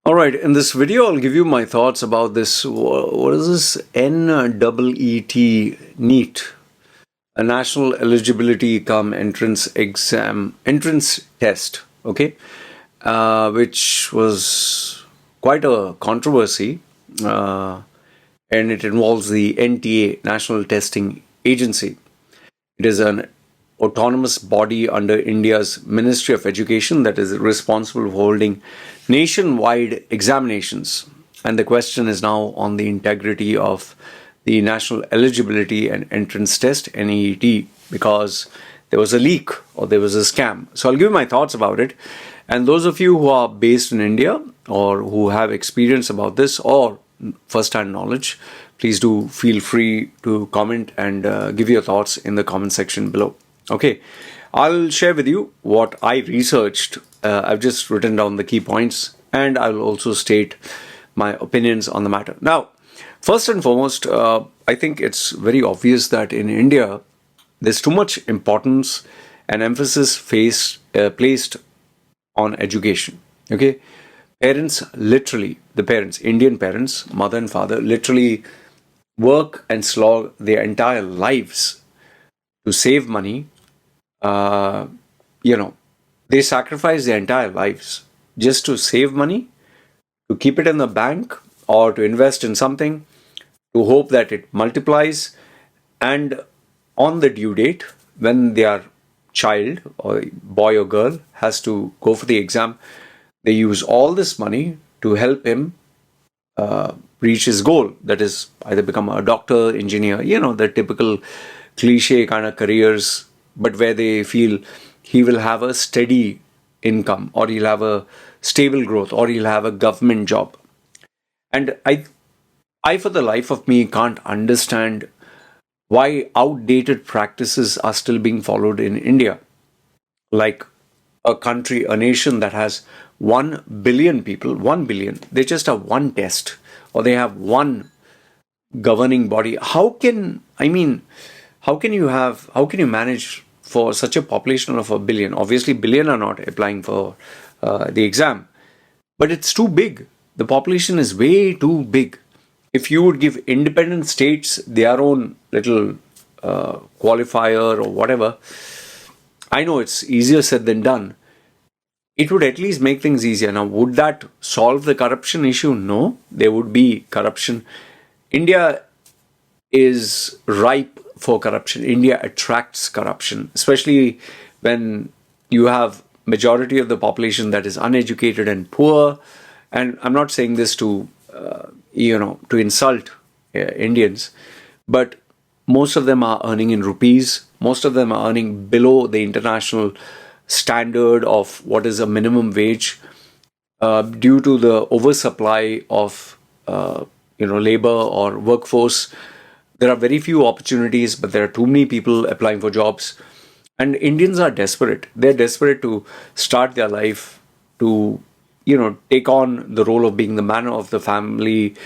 Alright, in this video I'll give you my thoughts about this. What is this NEET, NEET, a National Eligibility Cum Entrance Exam, Entrance Test, okay, which was quite a controversy, and it involves the NTA, National Testing Agency. It is an autonomous body under India's Ministry of Education that is responsible for holding nationwide examinations. And the question is now on the integrity of the National Eligibility and Entrance Test, NEET, because there was a leak or there was a scam. So I'll give you my thoughts about it. And those of you who are based in India or who have experience about this or first-hand knowledge, please do feel free to comment and give your thoughts in the comment section below. Okay, I'll share with you what I researched. I've just written down the key points and I'll also state my opinions on the matter. Now, first and foremost, I think it's very obvious that in India, there's too much importance and emphasis placed on education. Okay, parents literally, Indian parents, mother and father, literally work and slog their entire lives to save money. They sacrifice their entire lives just to save money, to keep it in the bank or to invest in something, to hope that it multiplies. And on the due date, when their child or boy or girl has to go for the exam, they use all this money to help him reach his goal. That is either become a doctor, engineer, the typical cliche kind of careers, but where they feel he will have a steady income or he'll have a stable growth or he'll have a government job. And I for the life of me can't understand why outdated practices are still being followed in India. Like a country, a nation that has 1 billion people, 1 billion, they just have one test or they have one governing body. How can you manage for such a population of 1 billion? Obviously, billion are not applying for the exam, but it's too big. The population is way too big. If you would give independent states their own little qualifier or whatever, I know it's easier said than done. It would at least make things easier. Now, would that solve the corruption issue? No, there would be corruption. India is ripe for corruption. India attracts corruption, especially when you have majority of the population that is uneducated and poor. And I'm not saying this to insult Indians, but most of them are earning in rupees. Most of them are earning below the international standard of what is a minimum wage due to the oversupply of labor or workforce. There are very few opportunities, but there are too many people applying for jobs. And Indians are desperate. They're desperate to start their life, to, take on the role of being the man of the family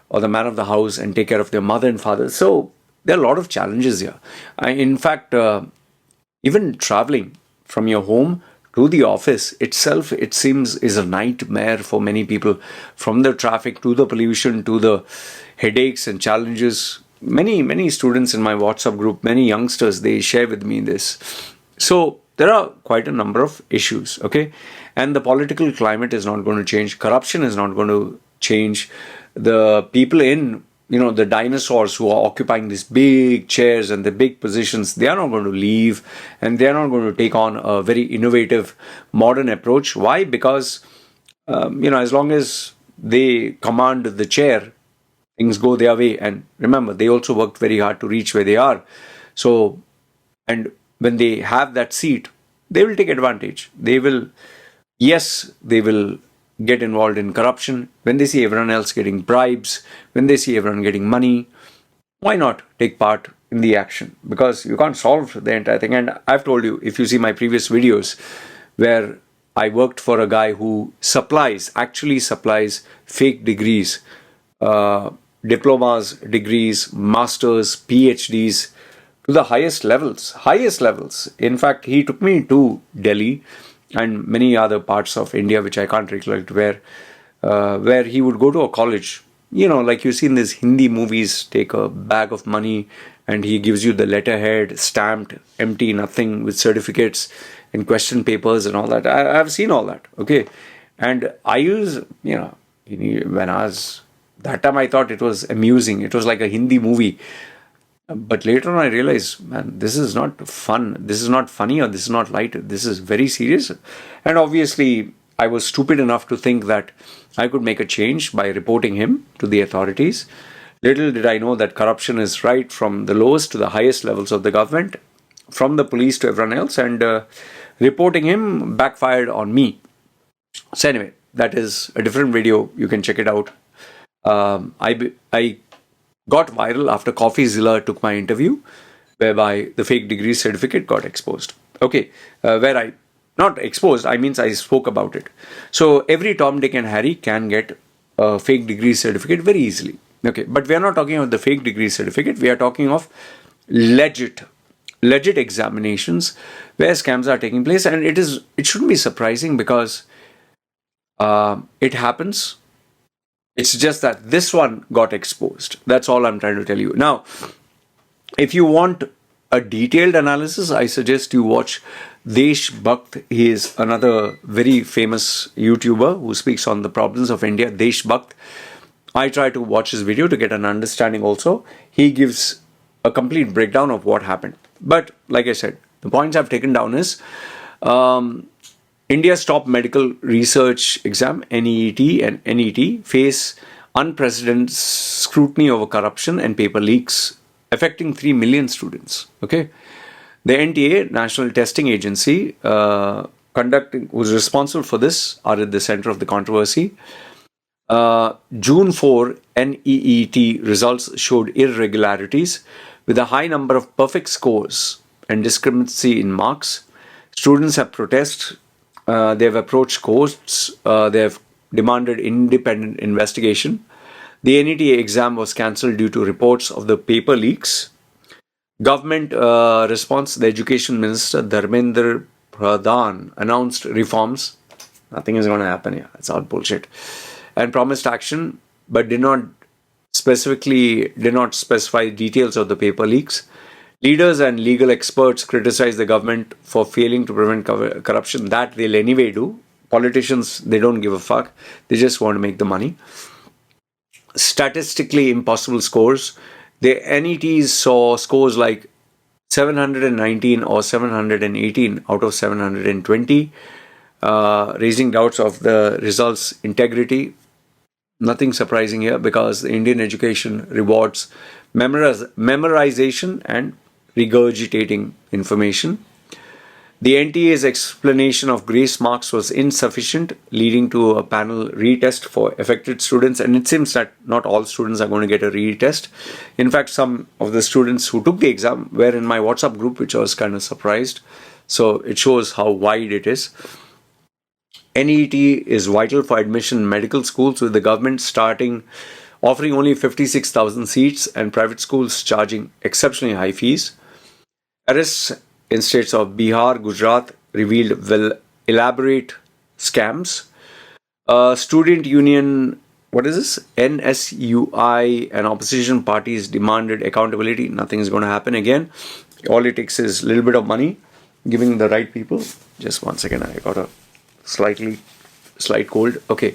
or the man of the house and take care of their mother and father. So there are a lot of challenges here. In fact, even traveling from your home to the office itself, it seems, is a nightmare for many people. From the traffic to the pollution to the headaches and challenges. Many students in my WhatsApp group, many youngsters, they share with me this. So there are quite a number of issues, okay? And the political climate is not going to change. Corruption is not going to change. The people in, the dinosaurs who are occupying these big chairs and the big positions, they are not going to leave and they are not going to take on a very innovative, modern approach. Why? Because, as long as they command the chair, things go their way. And remember, they also worked very hard to reach where they are. So, and when they have that seat, they will take advantage. They will get involved in corruption. When they see everyone else getting bribes, when they see everyone getting money, why not take part in the action? Because you can't solve the entire thing. And I've told you, if you see my previous videos where I worked for a guy who actually supplies fake degrees, diplomas, degrees, masters, PhDs to the highest levels. In fact, he took me to Delhi and many other parts of India, which I can't recollect, where where he would go to a college, like you see in these Hindi movies, take a bag of money and he gives you the letterhead, stamped, empty, nothing, with certificates and question papers and all that. I've seen all that, okay? And I use, when I was, that time I thought it was amusing. It was like a Hindi movie. But later on I realized, man, this is not fun. This is not funny, or this is not light. This is very serious. And obviously, I was stupid enough to think that I could make a change by reporting him to the authorities. Little did I know that corruption is right from the lowest to the highest levels of the government, from the police to everyone else, and reporting him backfired on me. So anyway, that is a different video. You can check it out. I got viral after CoffeeZilla took my interview, whereby the fake degree certificate got exposed. Okay, where I, not exposed, I mean I spoke about it. So every Tom, Dick and Harry can get a fake degree certificate very easily. Okay, but we are not talking about the fake degree certificate. We are talking of legit examinations where scams are taking place, and it shouldn't be surprising because it happens. It's just that this one got exposed. That's all I'm trying to tell you. Now, if you want a detailed analysis, I suggest you watch Deshbhakt. He is another very famous YouTuber who speaks on the problems of India, Deshbhakt. I try to watch his video to get an understanding also. He gives a complete breakdown of what happened. But like I said, the points I've taken down is India's top medical research exam, NEET and NET, face unprecedented scrutiny over corruption and paper leaks affecting 3 million students. Okay, the NTA, National Testing Agency, who's responsible for this, are at the center of the controversy. June 4, NEET results showed irregularities with a high number of perfect scores and discrepancy in marks. Students have protested. They have approached courts. They have demanded independent investigation. The NET exam was cancelled due to reports of the paper leaks. Government response: the Education Minister Dharmendra Pradhan announced reforms. Nothing is going to happen here. It's all bullshit. And promised action, but did not specify details of the paper leaks. Leaders and legal experts criticize the government for failing to prevent corruption. That they'll anyway do. Politicians, they don't give a fuck. They just want to make the money. Statistically impossible scores. The NETs saw scores like 719 or 718 out of 720, raising doubts of the results' integrity. Nothing surprising here because the Indian education rewards memorization and regurgitating information. The NTA's explanation of grace marks was insufficient, leading to a panel retest for affected students. And it seems that not all students are going to get a retest. In fact, some of the students who took the exam were in my WhatsApp group, which I was kind of surprised. So it shows how wide it is. NET is vital for admission in medical schools, with the government offering only 56,000 seats and private schools charging exceptionally high fees. Arrests in states of Bihar, Gujarat revealed elaborate scams. Student union, NSUI, and opposition parties demanded accountability. Nothing is going to happen again. All it takes is a little bit of money, giving the right people. Just 1 second, I got a slight cold. Okay.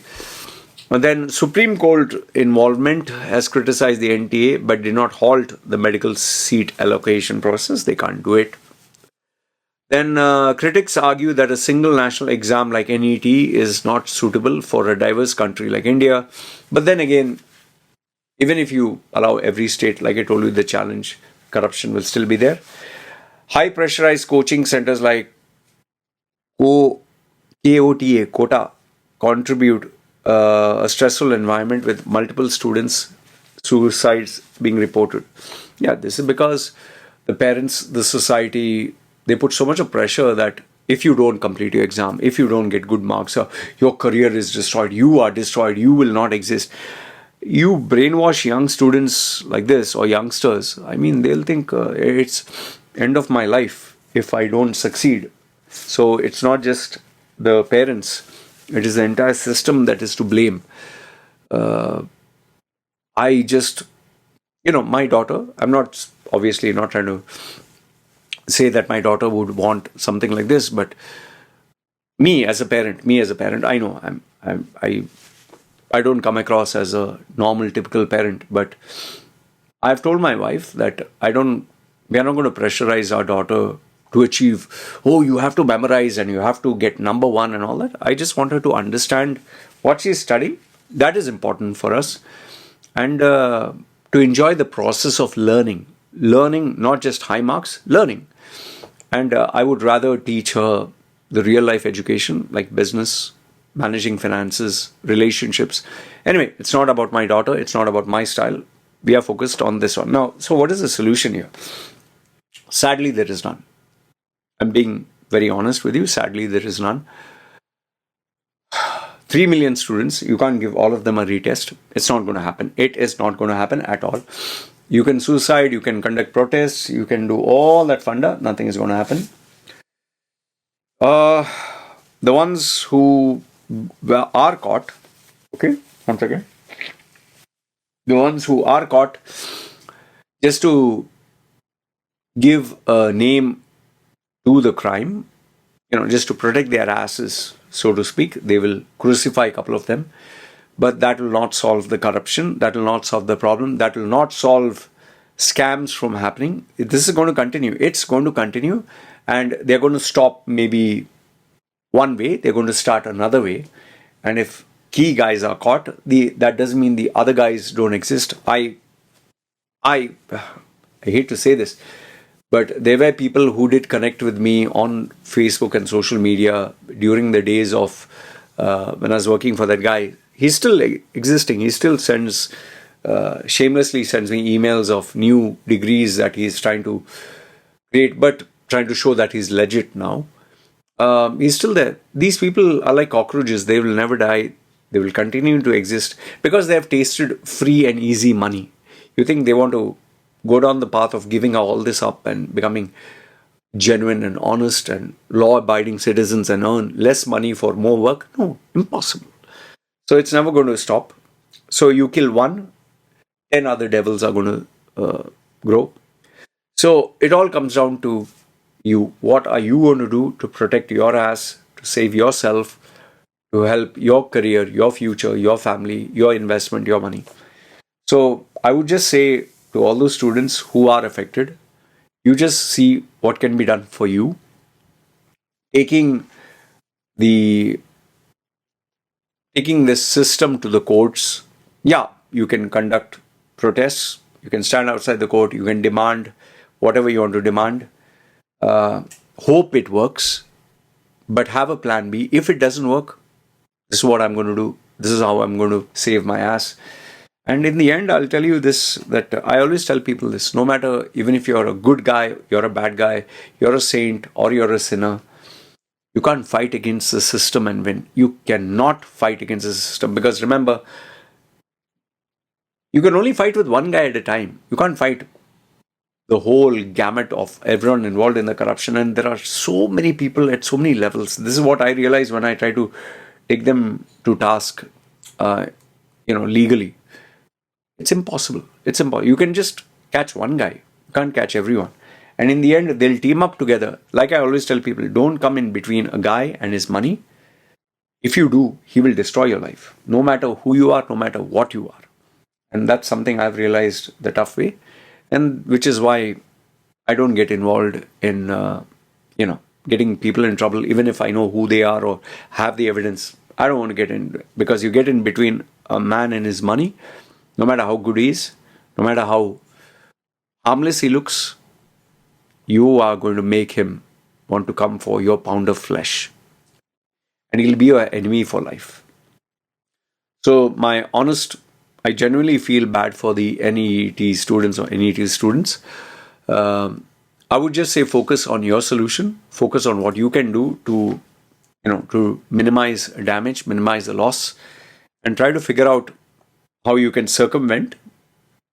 And then Supreme Court involvement has criticized the NTA but did not halt the medical seat allocation process. They can't do it. Then critics argue that a single national exam like NET is not suitable for a diverse country like India. But then again, even if you allow every state, like I told you, the challenge, corruption will still be there. High pressurized coaching centers like Kota contribute a stressful environment with multiple students' suicides being reported. Yeah, this is because the parents, the society, they put so much of pressure that if you don't complete your exam, if you don't get good marks, your career is destroyed, you are destroyed, you will not exist. You brainwash young students like this, or youngsters, I mean, they'll think it's end of my life if I don't succeed. So it's not just the parents, It is the entire system that is to blame. I just, my daughter, I'm not obviously not trying to say that my daughter would want something like this, but me as a parent, I know I don't come across as a normal, typical parent, but I've told my wife that we are not going to pressurize our daughter to achieve, oh, you have to memorize and you have to get number one and all that. I just want her to understand what she's studying. That is important for us. And to enjoy the process of learning, not just high marks, learning. And I would rather teach her the real life education like business, managing finances, relationships. Anyway, it's not about my daughter. It's not about my style. We are focused on this one. Now, so what is the solution here? Sadly, there is none. I'm being very honest with you. Sadly, there is none. 3 million students, you can't give all of them a retest. It's not going to happen. It is not going to happen at all. You can suicide, you can conduct protests, you can do all that funda. Nothing is going to happen. The ones who are caught, okay, one second. The ones who are caught, just to give a name to the crime, just to protect their asses, so to speak, they will crucify a couple of them. But that will not solve the corruption. That will not solve the problem. That will not solve scams from happening. This is going to continue. It's going to continue. And they're going to stop maybe one way. They're going to start another way. And if key guys are caught, that doesn't mean the other guys don't exist. I hate to say this, but there were people who did connect with me on Facebook and social media during the days of when I was working for that guy. He's still existing. He still shamelessly sends me emails of new degrees that he's trying to create, but trying to show that he's legit now. He's still there. These people are like cockroaches. They will never die. They will continue to exist because they have tasted free and easy money. You think they want to go down the path of giving all this up and becoming genuine and honest and law-abiding citizens and earn less money for more work? No, impossible. So it's never going to stop. So you kill one, 10 other devils are going to grow. So it all comes down to you. What are you going to do to protect your ass, to save yourself, to help your career, your future, your family, your investment, your money? So I would just say to all those students who are affected, you just see what can be done for you. Taking this system to the courts, yeah, you can conduct protests, you can stand outside the court, you can demand whatever you want to demand. Hope it works, but have a plan B. If it doesn't work, this is what I'm going to do. This is how I'm going to save my ass. And in the end, I'll tell you this, that I always tell people this, no matter, even if you're a good guy, you're a bad guy, you're a saint, or you're a sinner, you can't fight against the system and win. You cannot fight against the system, because remember, you can only fight with one guy at a time. You can't fight the whole gamut of everyone involved in the corruption. And there are so many people at so many levels. This is what I realize when I try to take them to task, legally. It's impossible. It's impossible. You can just catch one guy. You can't catch everyone. And in the end, they'll team up together. Like I always tell people, don't come in between a guy and his money. If you do, he will destroy your life. No matter who you are, no matter what you are. And that's something I've realized the tough way. And which is why I don't get involved in, getting people in trouble, even if I know who they are or have the evidence. I don't want to get in, because you get in between a man and his money, no matter how good he is, no matter how harmless he looks, you are going to make him want to come for your pound of flesh. And he'll be your enemy for life. So I genuinely feel bad for the NEET students or NET students. I would just say focus on your solution. Focus on what you can do to minimize damage, minimize the loss, and try to figure out how you can circumvent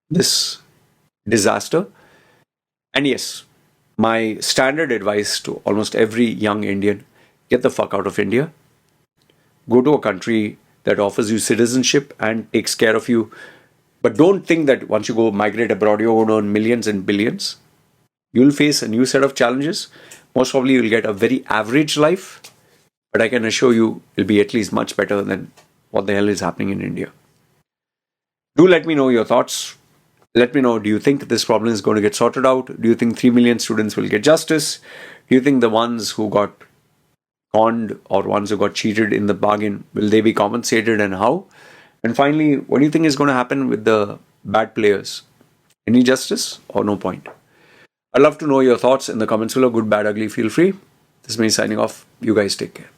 this disaster. And yes, my standard advice to almost every young Indian: get the fuck out of India. Go to a country that offers you citizenship and takes care of you. But don't think that once you go migrate abroad, you're going to earn millions and billions. You'll face a new set of challenges. Most probably, you'll get a very average life, but I can assure you it'll be at least much better than what the hell is happening in India. Do let me know your thoughts. Let me know, do you think this problem is going to get sorted out? Do you think 3 million students will get justice? Do you think the ones who got conned or ones who got cheated in the bargain, will they be compensated and how? And finally, what do you think is going to happen with the bad players? Any justice or no point? I'd love to know your thoughts in the comments below. Good, bad, ugly, feel free. This is me signing off. You guys take care.